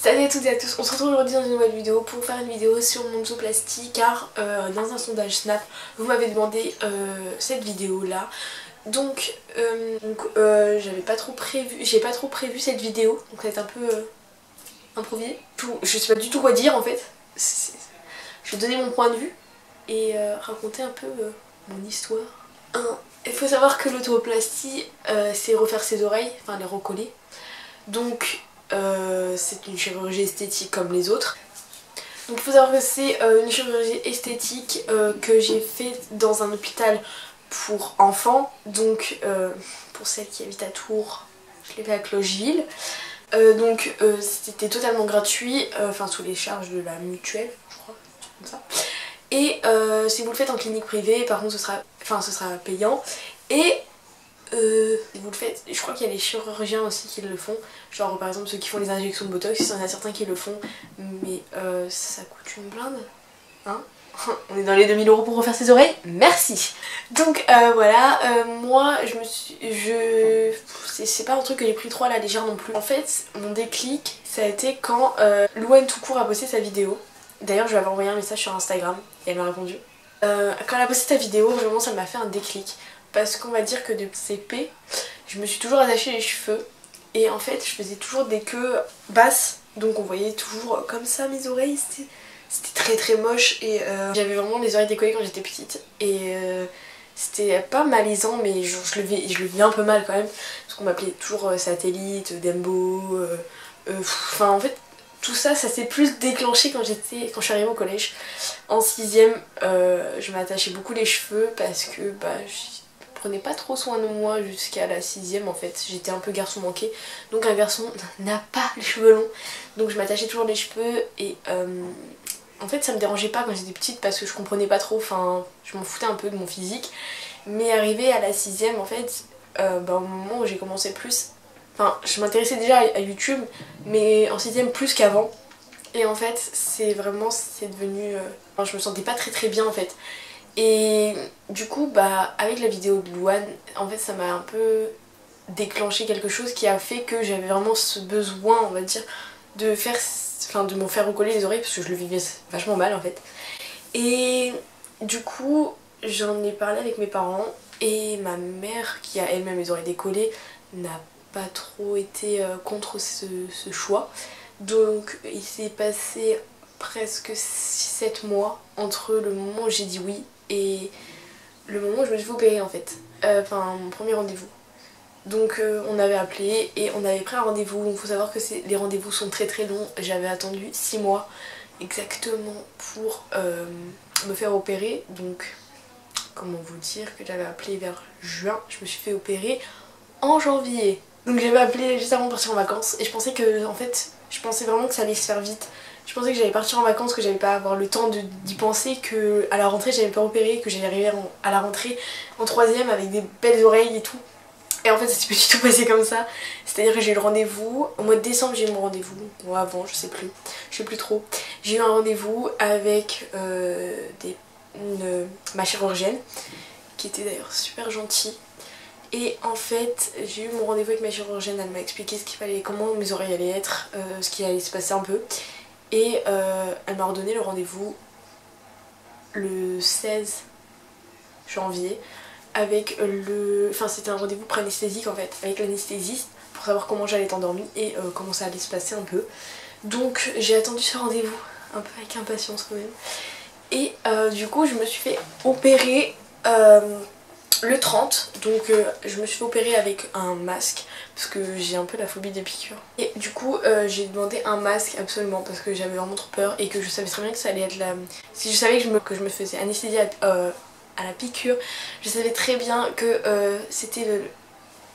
Salut à toutes et à tous, on se retrouve aujourd'hui dans une nouvelle vidéo pour faire une vidéo sur mon nozoplastie car dans un sondage Snap vous m'avez demandé cette vidéo là. Donc j'ai pas trop prévu cette vidéo, donc ça va être un peu improvisé. Je sais pas du tout quoi dire en fait. Je vais donner mon point de vue et raconter un peu mon histoire. Il faut savoir que l'autoplastie c'est refaire ses oreilles, enfin les recoller. Donc c'est une chirurgie esthétique comme les autres. Donc il faut savoir que c'est une chirurgie esthétique que j'ai fait dans un hôpital pour enfants. Donc pour celles qui habitent à Tours, je l'ai fait à Clocheville. Donc c'était totalement gratuit, enfin sous les charges de la mutuelle, je crois, comme ça. Et si vous le faites en clinique privée, par contre ce sera payant. Et vous le faites, je crois qu'il y a les chirurgiens aussi qui le font, genre par exemple ceux qui font les injections de botox, il y en a certains qui le font, mais ça coûte une blinde, hein. On est dans les 2000 € pour refaire ses oreilles, merci. Donc voilà, moi c'est pas un truc que j'ai pris trop à la légère non plus. En fait mon déclic ça a été quand Louane tout court a posté sa vidéo. D'ailleurs je lui avais envoyé un message sur Instagram et elle m'a répondu. Quand elle a posté sa vidéo, vraiment ça m'a fait un déclic. Parce qu'on va dire que de CP, je me suis toujours attaché les cheveux. Et en fait, je faisais toujours des queues basses. Donc on voyait toujours comme ça mes oreilles. C'était très très moche. Et j'avais vraiment les oreilles décollées quand j'étais petite. Et c'était pas malaisant, mais je le vivais un peu mal quand même. Parce qu'on m'appelait toujours satellite, Dembo. Enfin en fait, tout ça, ça s'est plus déclenché quand je suis arrivée au collège. En 6ème, je m'attachais beaucoup les cheveux parce que je prenais pas trop soin de moi jusqu'à la 6ème en fait. J'étais un peu garçon manqué. Donc un garçon n'a pas les cheveux longs. Donc je m'attachais toujours les cheveux et en fait ça me dérangeait pas quand j'étais petite parce que je comprenais pas trop. Enfin je m'en foutais un peu de mon physique. Mais arrivé à la 6ème en fait, au moment où j'ai commencé plus... Enfin je m'intéressais déjà à YouTube mais en 6ème plus qu'avant. Et en fait c'est devenu... Enfin, je me sentais pas très bien en fait. Et du coup avec la vidéo de Louane, en fait ça m'a un peu déclenché quelque chose qui a fait que j'avais vraiment ce besoin, on va dire, de me faire recoller les oreilles parce que je le vivais vachement mal en fait. Et du coup j'en ai parlé avec mes parents et ma mère qui a elle-même les oreilles décollées n'a pas trop été contre ce choix. Donc il s'est passé presque 6-7 mois entre le moment où j'ai dit oui et le moment où je me suis fait opérer en fait, enfin mon premier rendez-vous. Donc on avait appelé et on avait pris un rendez-vous. Donc il faut savoir que les rendez-vous sont très longs. J'avais attendu 6 mois exactement pour me faire opérer. Donc comment vous dire que j'avais appelé vers juin, je me suis fait opérer en janvier. Donc j'avais appelé juste avant de partir en vacances et je pensais vraiment que ça allait se faire vite. Je pensais que j'allais partir en vacances, que j'allais pas avoir le temps d'y penser, que à la rentrée j'allais me faire opérer, que j'allais arriver à la rentrée en 3ème avec des belles oreilles et tout. Et en fait ça s'est pas du tout passé comme ça. C'est à dire que j'ai eu le rendez-vous, au mois de décembre j'ai eu mon rendez-vous, ou avant je sais plus trop. J'ai eu un rendez-vous avec ma chirurgienne, qui était d'ailleurs super gentille. Et en fait j'ai eu mon rendez-vous avec ma chirurgienne, elle m'a expliqué comment mes oreilles allaient être, ce qui allait se passer un peu. Et elle m'a redonné le rendez-vous le 16 janvier avec c'était un rendez-vous pré-anesthésique en fait, avec l'anesthésiste pour savoir comment j'allais être endormie et comment ça allait se passer un peu. Donc j'ai attendu ce rendez-vous un peu avec impatience quand même. Et du coup je me suis fait opérer le 30, donc je me suis fait opérer avec un masque parce que j'ai un peu la phobie des piqûres. Et du coup j'ai demandé un masque absolument parce que j'avais vraiment trop peur et que je savais très bien que ça allait être si je savais que je me faisais anesthésier à la piqûre, je savais très bien que c'était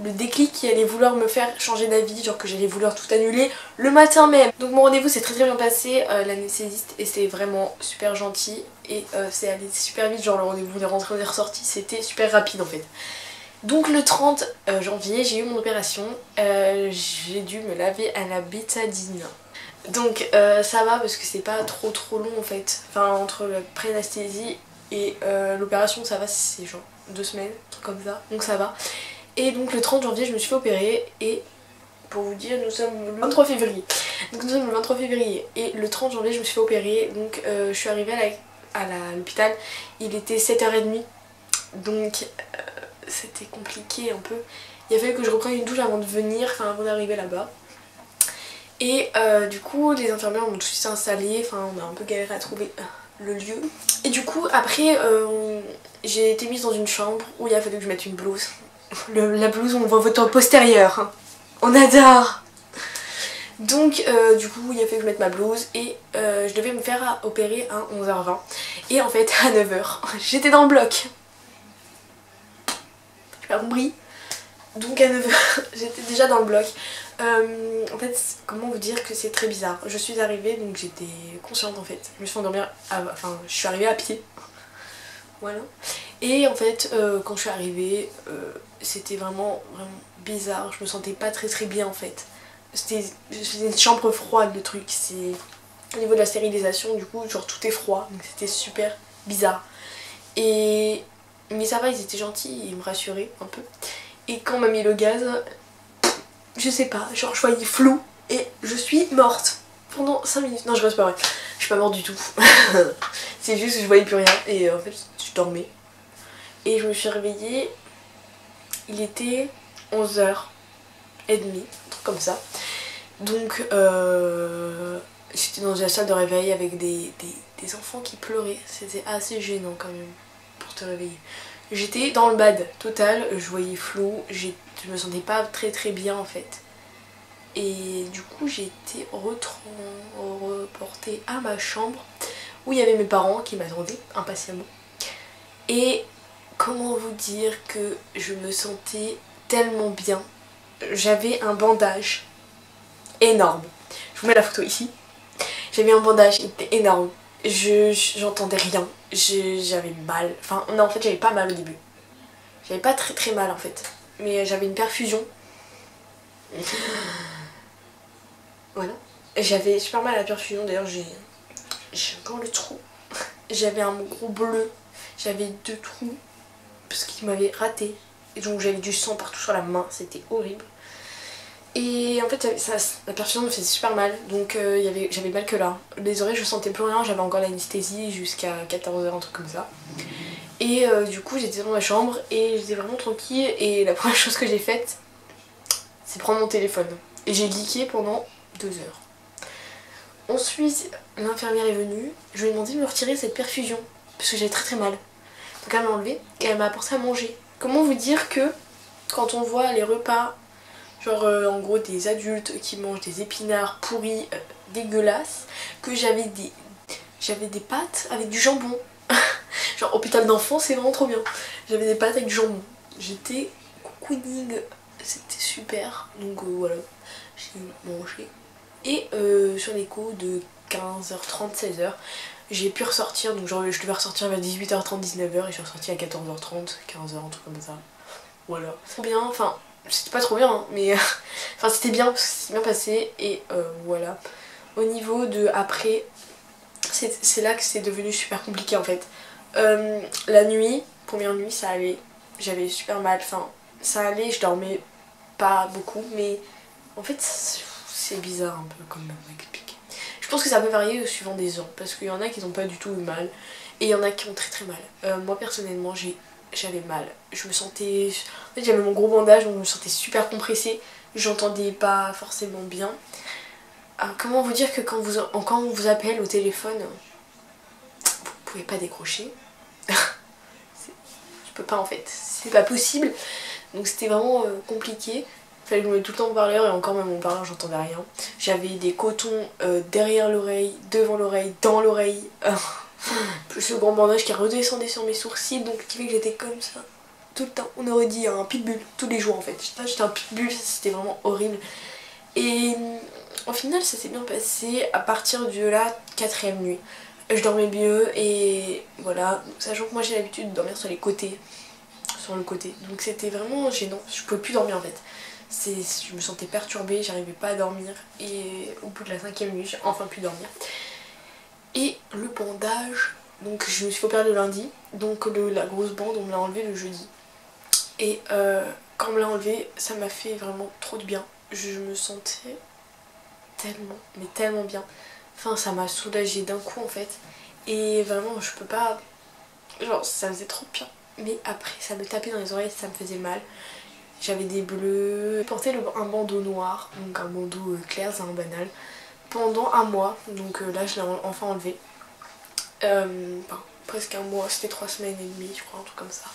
le déclic qui allait vouloir me faire changer d'avis, genre que j'allais vouloir tout annuler le matin même. Donc mon rendez-vous s'est très bien passé, l'anesthésiste était vraiment super gentil et c'est allé super vite, genre le rendez-vous, on est rentré, on est ressorti, c'était super rapide en fait. Donc le 30 janvier j'ai eu mon opération, j'ai dû me laver à la bétadine. Donc ça va parce que c'est pas trop long en fait, enfin entre la pré-anesthésie et l'opération ça va, c'est genre 2 semaines, un truc comme ça, donc ça va. Et donc le 30 janvier je me suis fait opérer et pour vous dire nous sommes le 23 février. Donc nous sommes le 23 février et le 30 janvier je me suis fait opérer. Donc je suis arrivée à l'hôpital, il était 7h30. Donc c'était compliqué un peu. Il a fallu que je reprenne une douche avant de venir, enfin avant d'arriver là-bas. Et du coup les infirmières m'ont tout de suite installée, enfin on a un peu galéré à trouver le lieu. Et du coup après j'ai été mise dans une chambre où il a fallu que je mette une blouse. La blouse on voit votre postérieur. On adore. Donc du coup il a fallu que je mette ma blouse et je devais me faire opérer à 11h20. Et en fait à 9h j'étais dans le bloc. J'ai pas compris. Donc à 9h j'étais déjà dans le bloc. En fait comment vous dire que c'est très bizarre. Je suis arrivée donc j'étais consciente en fait. Je me suis endormie, enfin je suis arrivée à pied. Voilà. Et en fait quand je suis arrivée c'était vraiment bizarre. Je me sentais pas très bien en fait. C'était une chambre froide le truc. C'est au niveau de la stérilisation du coup genre tout est froid. Donc c'était super bizarre. Mais ça va, ils étaient gentils, ils me rassuraient un peu. Et quand on m'a mis le gaz, je sais pas, genre je voyais flou et je suis morte pendant 5 minutes. Non je reste pas vrai, je suis pas morte du tout. C'est juste que je voyais plus rien et en fait je dormais. Et je me suis réveillée, il était 11h30, un truc comme ça. Donc j'étais dans la salle de réveil avec des enfants qui pleuraient. C'était assez gênant quand même pour te réveiller. J'étais dans le bad total, je voyais flou, je me sentais pas très bien en fait. Et du coup j'ai été reportée à ma chambre où il y avait mes parents qui m'attendaient impatiemment. Et comment vous dire que je me sentais tellement bien. J'avais un bandage énorme. Je vous mets la photo ici. J'avais un bandage qui était énorme. J'entendais rien. J'avais mal. Enfin non en fait j'avais pas mal au début. J'avais pas très mal en fait. Mais j'avais une perfusion. Voilà. J'avais super mal à la perfusion. D'ailleurs j'ai encore le trou. J'avais un gros bleu. J'avais 2 trous. Parce qu'il m'avait raté. Et donc j'avais du sang partout sur la main. C'était horrible. Et en fait la perfusion me faisait super mal, donc j'avais mal que là. Les oreilles je sentais plus rien, j'avais encore l'anesthésie jusqu'à 14h, un truc comme ça. Et du coup j'étais dans ma chambre et j'étais vraiment tranquille et la première chose que j'ai faite c'est prendre mon téléphone. Et j'ai geeké pendant 2 heures. Ensuite l'infirmière est venue, je lui ai demandé de me retirer cette perfusion parce que j'avais très mal. Donc elle m'a enlevé et elle m'a apporté à manger. Comment vous dire que quand on voit les repas genre en gros des adultes qui mangent des épinards pourris dégueulasses, que j'avais des pâtes avec du jambon. Genre hôpital d'enfants c'est vraiment trop bien. J'avais des pâtes avec du jambon. J'étais cocooning, c'était super. Donc voilà, j'ai mangé. Et sur les coups de 15h30, 16h, j'ai pu ressortir. Donc genre je devais ressortir vers 18h30, 19h et je suis ressortie à 14h30, 15h, un truc comme ça. Voilà. Trop bien, enfin c'était pas trop bien hein, mais enfin c'était bien parce que c'était bien passé et voilà. Au niveau de après, c'est là que c'est devenu super compliqué en fait. La nuit, première nuit ça allait, j'avais super mal, enfin ça allait, je dormais pas beaucoup mais en fait c'est bizarre un peu comme on explique. Je pense que ça peut varier suivant des ans parce qu'il y en a qui n'ont pas du tout eu mal et il y en a qui ont très mal. Moi personnellement j'avais mal, je me sentais, en fait j'avais mon gros bandage donc je me sentais super compressée, j'entendais pas forcément bien. Comment vous dire que quand on vous appelle au téléphone, vous pouvez pas décrocher. Je peux pas en fait, c'est pas possible, donc c'était vraiment compliqué. Il fallait que je me mette tout le temps au parleur et encore même mon parleur j'entendais rien. J'avais des cotons derrière l'oreille, devant l'oreille, dans l'oreille. Plus le grand bandage qui redescendait sur mes sourcils, donc qui fait que j'étais comme ça tout le temps. On aurait dit un pitbull tous les jours en fait. J'étais un pitbull, c'était vraiment horrible. Et au final ça s'est bien passé à partir de la 4e nuit. Je dormais mieux et voilà, sachant que moi j'ai l'habitude de dormir sur les côtés, sur le côté. Donc c'était vraiment gênant, je pouvais plus dormir en fait. Je me sentais perturbée, j'arrivais pas à dormir et au bout de la 5e nuit j'ai enfin pu dormir. Et le bandage, donc je me suis fait opérer le lundi, donc la grosse bande on me l'a enlevé le jeudi. Et quand on me l'a enlevé ça m'a fait vraiment trop de bien. Je me sentais tellement, mais tellement bien. Enfin ça m'a soulagée d'un coup en fait. Et vraiment je peux pas... Genre ça faisait trop bien. Mais après ça me tapait dans les oreilles, ça me faisait mal. J'avais des bleus. Je portais un bandeau noir, donc un bandeau clair, c'est un banal, pendant un mois. Donc là je l'ai enfin enlevé. Enfin, presque un mois, c'était 3 semaines et demie je crois, un truc comme ça.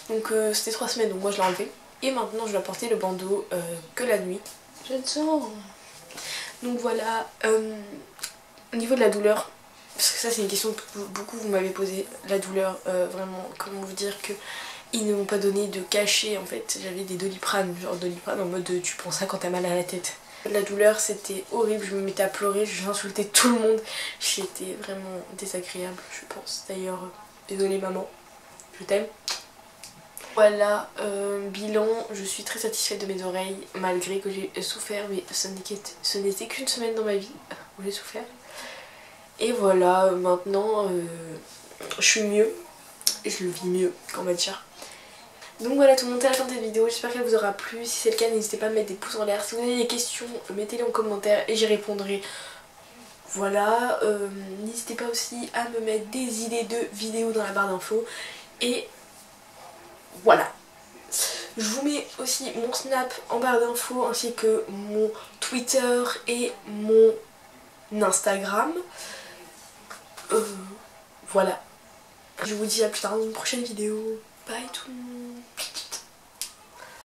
Donc c'était 3 semaines, donc moi je l'ai enlevé. Et maintenant je dois porter le bandeau que la nuit. J'adore. Donc voilà, au niveau de la douleur, parce que ça c'est une question que beaucoup vous m'avez posé, la douleur, vraiment, comment vous dire que ils ne m'ont pas donné de cachet en fait, j'avais des Doliprane, genre Doliprane en mode tu prends ça quand t'as mal à la tête. La douleur c'était horrible, je me mettais à pleurer, j'insultais tout le monde, j'étais vraiment désagréable je pense. D'ailleurs, désolée maman, je t'aime. Voilà, bilan, je suis très satisfaite de mes oreilles malgré que j'ai souffert, mais ce n'était qu'une semaine dans ma vie où j'ai souffert. Et voilà, maintenant je suis mieux, et je le vis mieux, on va dire. Donc voilà, tout le monde est à la fin de cette vidéo, j'espère qu'elle vous aura plu. Si c'est le cas, n'hésitez pas à mettre des pouces en l'air. Si vous avez des questions, mettez-les en commentaire et j'y répondrai. Voilà, n'hésitez pas aussi à me mettre des idées de vidéos dans la barre d'infos. Et voilà. Je vous mets aussi mon Snap en barre d'infos ainsi que mon Twitter et mon Instagram. Voilà. Je vous dis à plus tard dans une prochaine vidéo. Bye tout le monde.